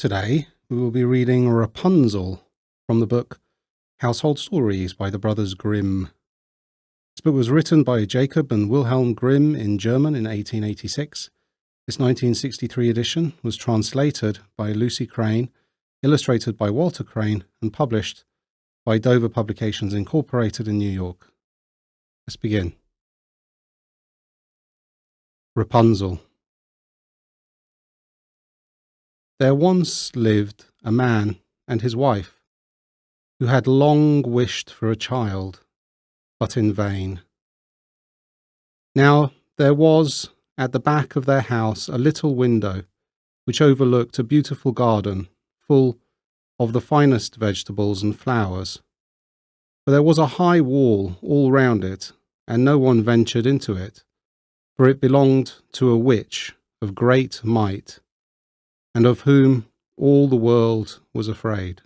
Today, we will be reading Rapunzel from the book Household Stories by the Brothers Grimm. This book was written by Jacob and Wilhelm Grimm in German in 1886. This 1963 edition was translated by Lucy Crane, illustrated by Walter Crane, and published by Dover Publications Incorporated in New York. Let's begin. Rapunzel. There once lived a man and his wife who had long wished for a child, but in vain. Now there was at the back of their house a little window which overlooked a beautiful garden full of the finest vegetables and flowers. But there was a high wall all round it, and no one ventured into it, for it belonged to a witch of great might, and of whom all the world was afraid.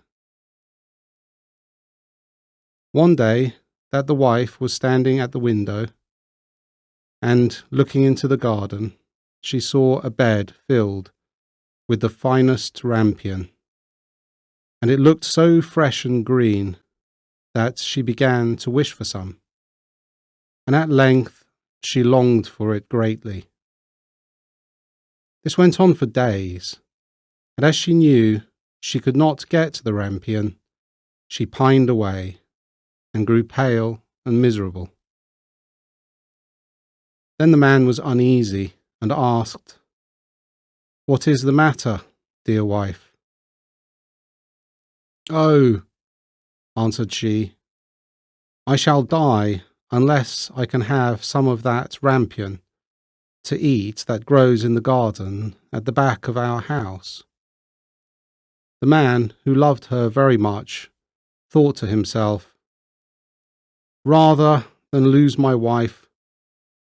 One day that the wife was standing at the window, and looking into the garden, she saw a bed filled with the finest rampion, and it looked so fresh and green that she began to wish for some, and at length she longed for it greatly. This went on for days, and as she knew she could not get the rampion, she pined away and grew pale and miserable. Then the man was uneasy and asked, "What is the matter, dear wife?" "Oh," answered she, "I shall die unless I can have some of that rampion to eat that grows in the garden at the back of our house." The man, who loved her very much, thought to himself, "Rather than lose my wife,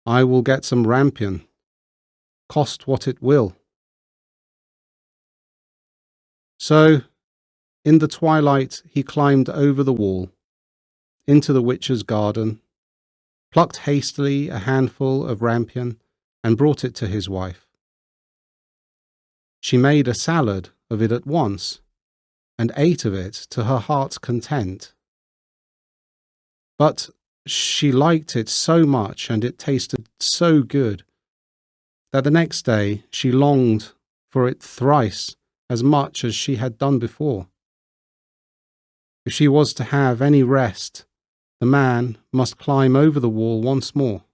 I will get some rampion, cost what it will." So, in the twilight, he climbed over the wall, into the witch's garden, plucked hastily a handful of rampion, and brought it to his wife. She made a salad of it at once, and ate of it to her heart's content. But she liked it so much, and it tasted so good, that the next day she longed for it thrice as much as she had done before. If she was to have any rest, the man must climb over the wall once more.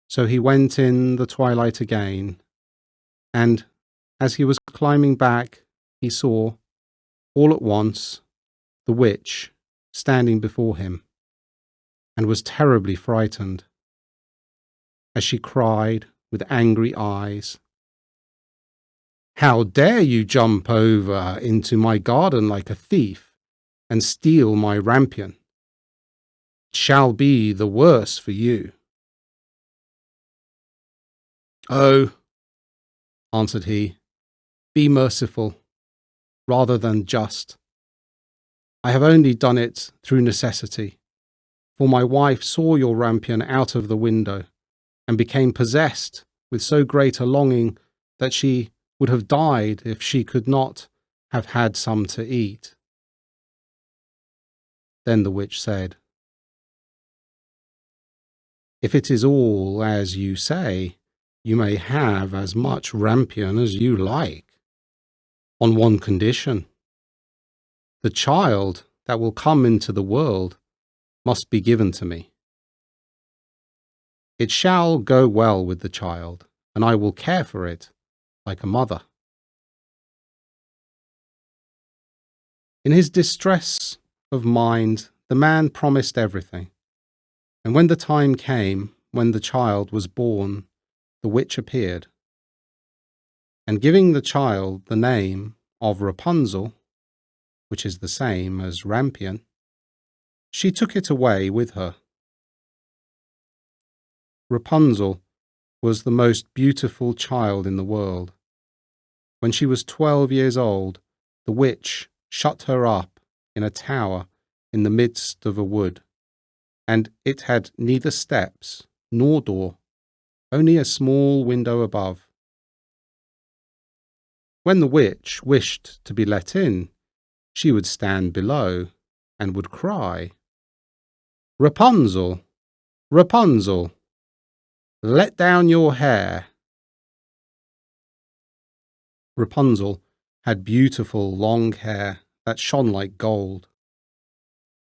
So he went in the twilight again, and as he was climbing back, he saw, all at once, the witch standing before him, and was terribly frightened, as she cried with angry eyes, "How dare you jump over into my garden like a thief, and steal my rampion? It shall be the worse for you." "Oh," answered he, "be merciful, rather than just. I have only done it through necessity, for my wife saw your rampion out of the window, and became possessed with so great a longing that she would have died if she could not have had some to eat." Then the witch said, "If it is all as you say, you may have as much rampion as you like, on one condition. The child that will come into the world must be given to me. It shall go well with the child, and I will care for it like a mother." In his distress of mind, the man promised everything, and when the time came when the child was born, the witch appeared, and giving the child the name of Rapunzel, which is the same as rampion, she took it away with her. Rapunzel was the most beautiful child in the world. When she was 12 years old, the witch shut her up in a tower in the midst of a wood, and it had neither steps nor door, only a small window above. When the witch wished to be let in, she would stand below and would cry, "Rapunzel, Rapunzel, let down your hair." Rapunzel had beautiful long hair that shone like gold.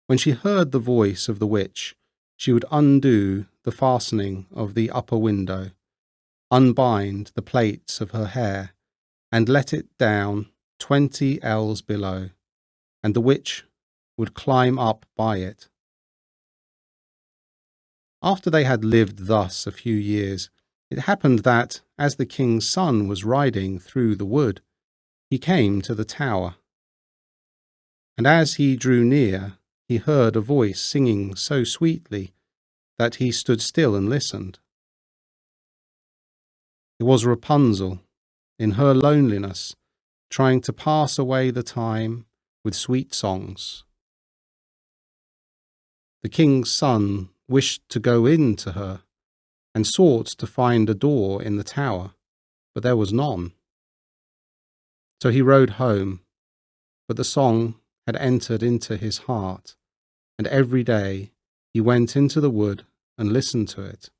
When she heard the voice of the witch, she would undo the fastening of the upper window, unbind the plaits of her hair, and let it down 20 ells below, and the witch would climb up by it. After they had lived thus a few years, it happened that, as the king's son was riding through the wood, he came to the tower. And as he drew near, he heard a voice singing so sweetly that he stood still and listened. It was Rapunzel, in her loneliness, trying to pass away the time with sweet songs. The king's son wished to go in to her and sought to find a door in the tower, but there was none. So he rode home, but the song had entered into his heart, and every day he went into the wood and listened to it.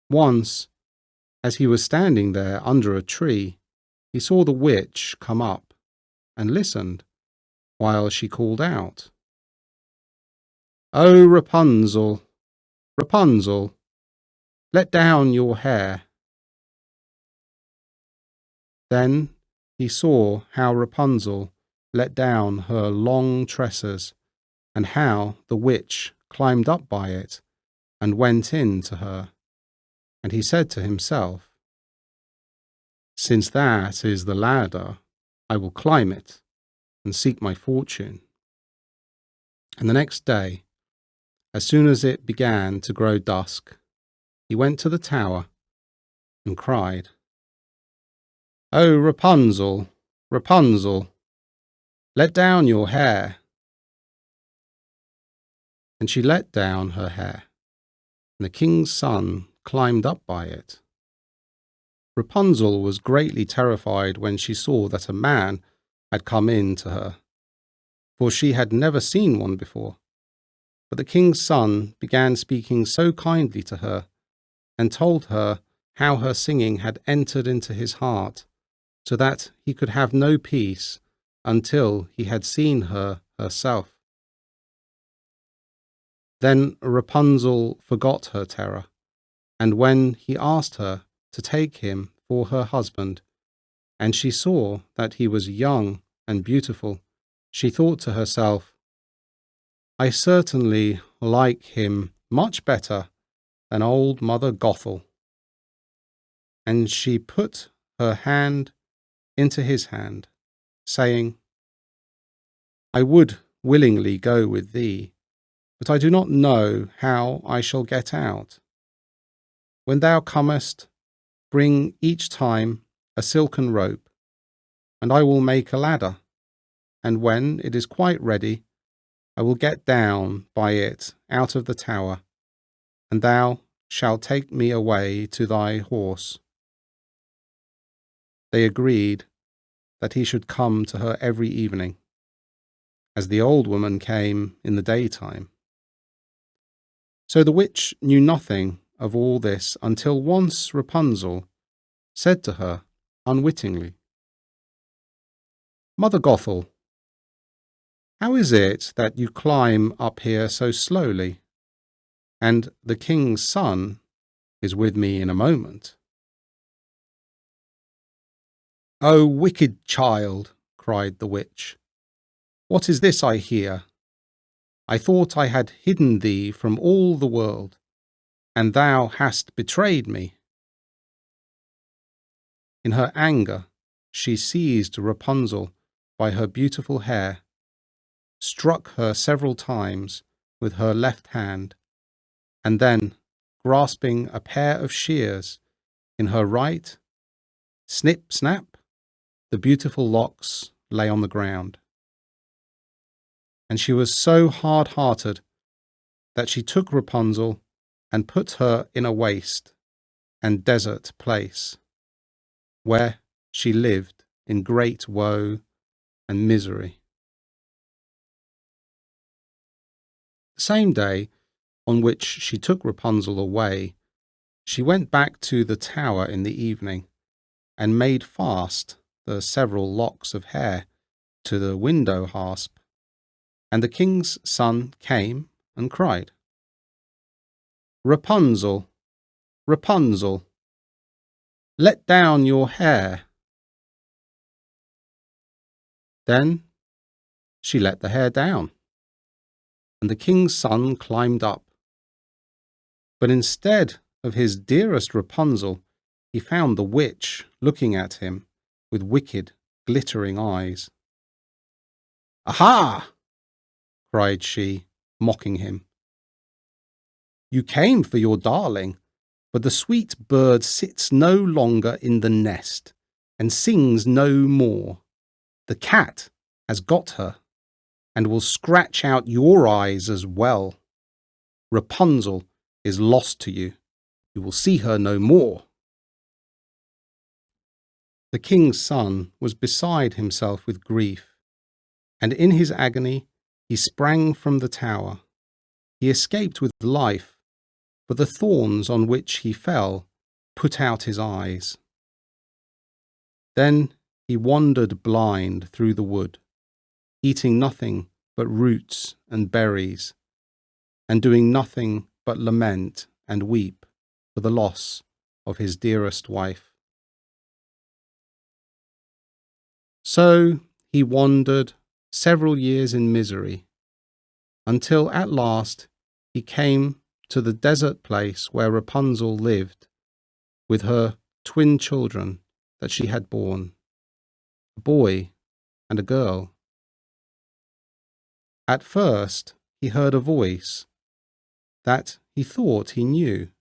Once, as he was standing there under a tree, he saw the witch come up and listened while she called out, "Oh, Rapunzel, Rapunzel, let down your hair." Then he saw how Rapunzel let down her long tresses, and how the witch climbed up by it and went in to her. And he said to himself, "Since that is the ladder, I will climb it and seek my fortune." And the next day, as soon as it began to grow dusk, he went to the tower and cried, "Oh, Rapunzel, Rapunzel, let down your hair." And she let down her hair, and the king's son climbed up by it. Rapunzel was greatly terrified when she saw that a man had come in to her, for she had never seen one before. But the king's son began speaking so kindly to her, and told her how her singing had entered into his heart, so that he could have no peace until he had seen her herself. Then Rapunzel forgot her terror, and when he asked her to take him for her husband, and she saw that he was young and beautiful, she thought to herself, "I certainly like him much better than old Mother Gothel." And she put her hand into his hand, saying, "I would willingly go with thee, but I do not know how I shall get out. When thou comest, bring each time a silken rope, and I will make a ladder, and when it is quite ready, I will get down by it out of the tower, and thou shalt take me away to thy horse." They agreed that he should come to her every evening, as the old woman came in the daytime. So the witch knew nothing of all this until once Rapunzel said to her unwittingly, "Mother Gothel, how is it that you climb up here so slowly, and the king's son is with me in a moment?" "Oh, wicked child," cried the witch, "what is this I hear? I thought I had hidden thee from all the world, and thou hast betrayed me." In her anger, she seized Rapunzel by her beautiful hair, struck her several times with her left hand, and then, grasping a pair of shears in her right, snip, snap, the beautiful locks lay on the ground. And she was so hard-hearted that she took Rapunzel and put her in a waste and desert place, where she lived in great woe and misery. The same day on which she took Rapunzel away, she went back to the tower in the evening and made fast the several locks of hair to the window hasp. And the king's son came and cried, "Rapunzel, Rapunzel, let down your hair." Then she let the hair down, and the king's son climbed up. But instead of his dearest Rapunzel, he found the witch looking at him with wicked, glittering eyes. "Aha!" cried she, mocking him. "You came for your darling, but the sweet bird sits no longer in the nest and sings no more. The cat has got her and will scratch out your eyes as well. Rapunzel is lost to you. You will see her no more." The king's son was beside himself with grief, and in his agony he sprang from the tower. He escaped with life, but the thorns on which he fell put out his eyes. Then he wandered blind through the wood, eating nothing but roots and berries, and doing nothing but lament and weep for the loss of his dearest wife. So he wandered several years in misery, until at last he came to the desert place where Rapunzel lived with her twin children that she had borne, a boy and a girl. At first he heard a voice that he thought he knew,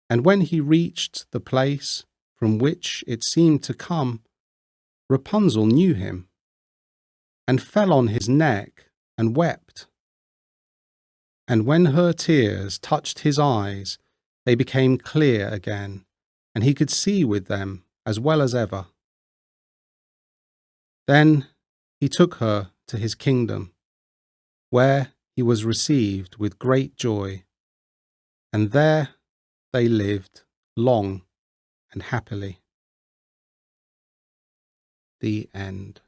and when he reached the place from which it seemed to come, Rapunzel knew him, and fell on his neck and wept. And when her tears touched his eyes, they became clear again, and he could see with them as well as ever. Then he took her to his kingdom, where he was received with great joy, and there they lived long and happily. The end.